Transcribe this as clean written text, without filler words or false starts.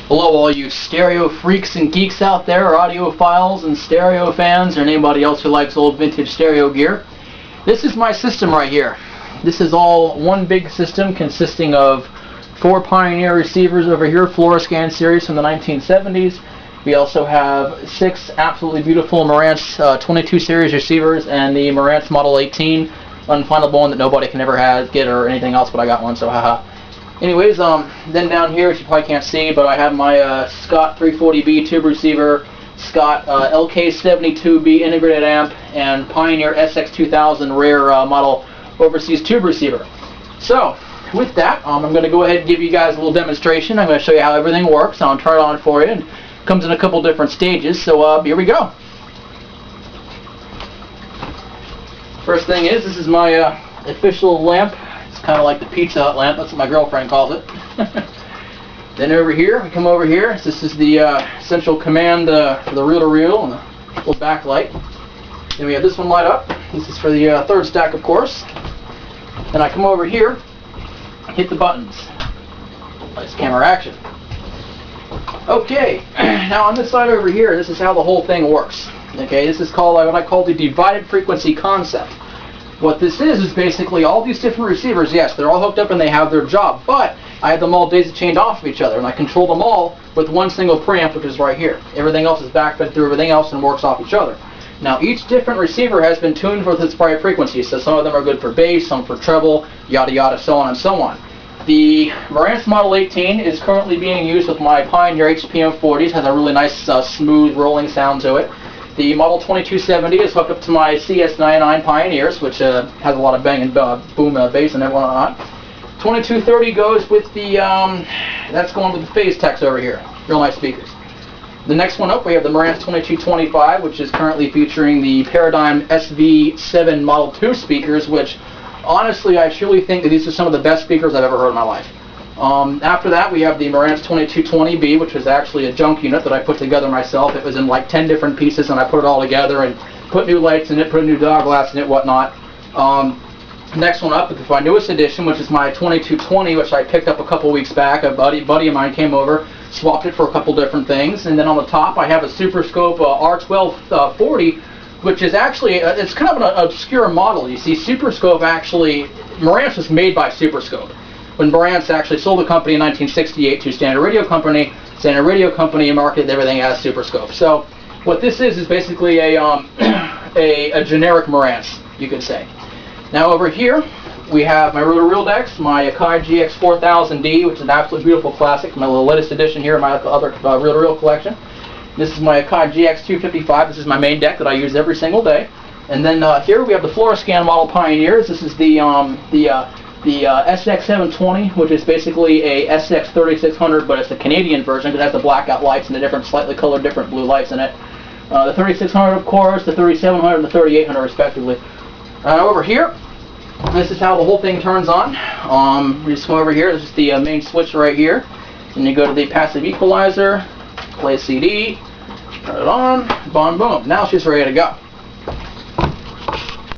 Hello all you stereo freaks and geeks out there, or audiophiles and stereo fans, or anybody else who likes old vintage stereo gear. This is my system right here. This is all one big system consisting of 4 Pioneer receivers over here, Fluoroscan series from the 1970s. We also have 6 absolutely beautiful Marantz 22 series receivers and the Marantz Model 18, unfindable one that nobody can ever get or anything else, but I got one, so haha. Anyways, then down here, which you probably can't see, but I have my Scott 340B tube receiver, Scott LK72B integrated amp, and Pioneer SX2000 rare model overseas tube receiver. So, with that, I'm going to go ahead and give you guys a little demonstration. I'm going to show you how everything works. I'll turn it on for you. It comes in a couple different stages, so here we go. First thing is, this is my official lamp. It's kind of like the Pizza Hut lamp. That's what my girlfriend calls it. Then over here, we come over here. This is the central command for the reel-to-reel and the little backlight. Then we have this one light up. This is for the third stack, of course. Then I come over here, hit the buttons. Nice camera action. Okay, now on this side over here, this is how the whole thing works. Okay, this is called what I call the divided frequency concept. What this is basically all these different receivers. Yes, they're all hooked up and they have their job, but I have them all daisy-chained off of each other, and I control them all with one single preamp, which is right here. Everything else is backfed through everything else and works off each other. Now, each different receiver has been tuned with its prior frequency, so some of them are good for bass, some for treble, yada yada, so on and so on. The Marantz Model 18 is currently being used with my Pioneer HPM40s. Has a really nice, smooth, rolling sound to it. The Model 2270 is hooked up to my CS99 Pioneers, which has a lot of bang and boom bass and whatnot. 2230 goes with the, that's going with the Phase Techs over here. Real nice speakers. The next one up, we have the Marantz 2225, which is currently featuring the Paradigm SV7 Model 2 speakers, which honestly, I truly think that these are some of the best speakers I've ever heard in my life. After that, we have the Marantz 2220B, which was actually a junk unit that I put together myself. It was in like 10 different pieces, and I put it all together and put new lights in it, put a new dog glass in it, whatnot. Next one up is my newest edition, which is my 2220, which I picked up a couple weeks back. A buddy of mine came over, swapped it for a couple different things, and then on the top I have a Superscope R1240, which is actually, it's kind of an obscure model. You see, Superscope actually, Marantz was made by Superscope. When Marantz actually sold the company in 1968 to Standard Radio Company marketed everything as Superscope. So what this is basically a generic Marantz, you could say. Now over here, we have my reel-to-reel decks, my Akai GX4000D, which is an absolutely beautiful classic, my little latest edition here in my other reel-to-reel collection. This is my Akai GX255. This is my main deck that I use every single day. And then here we have the Fluoroscan model Pioneers. This is the SX720, which is basically a SX3600, but it's the Canadian version because it has the blackout lights and the different, slightly colored different blue lights in it. The 3600, of course, the 3700, and the 3800, respectively. Over here, this is how the whole thing turns on. We just come over here. This is the main switch right here. Then you go to the passive equalizer, play a CD, turn it on, boom, boom. Now she's ready to go.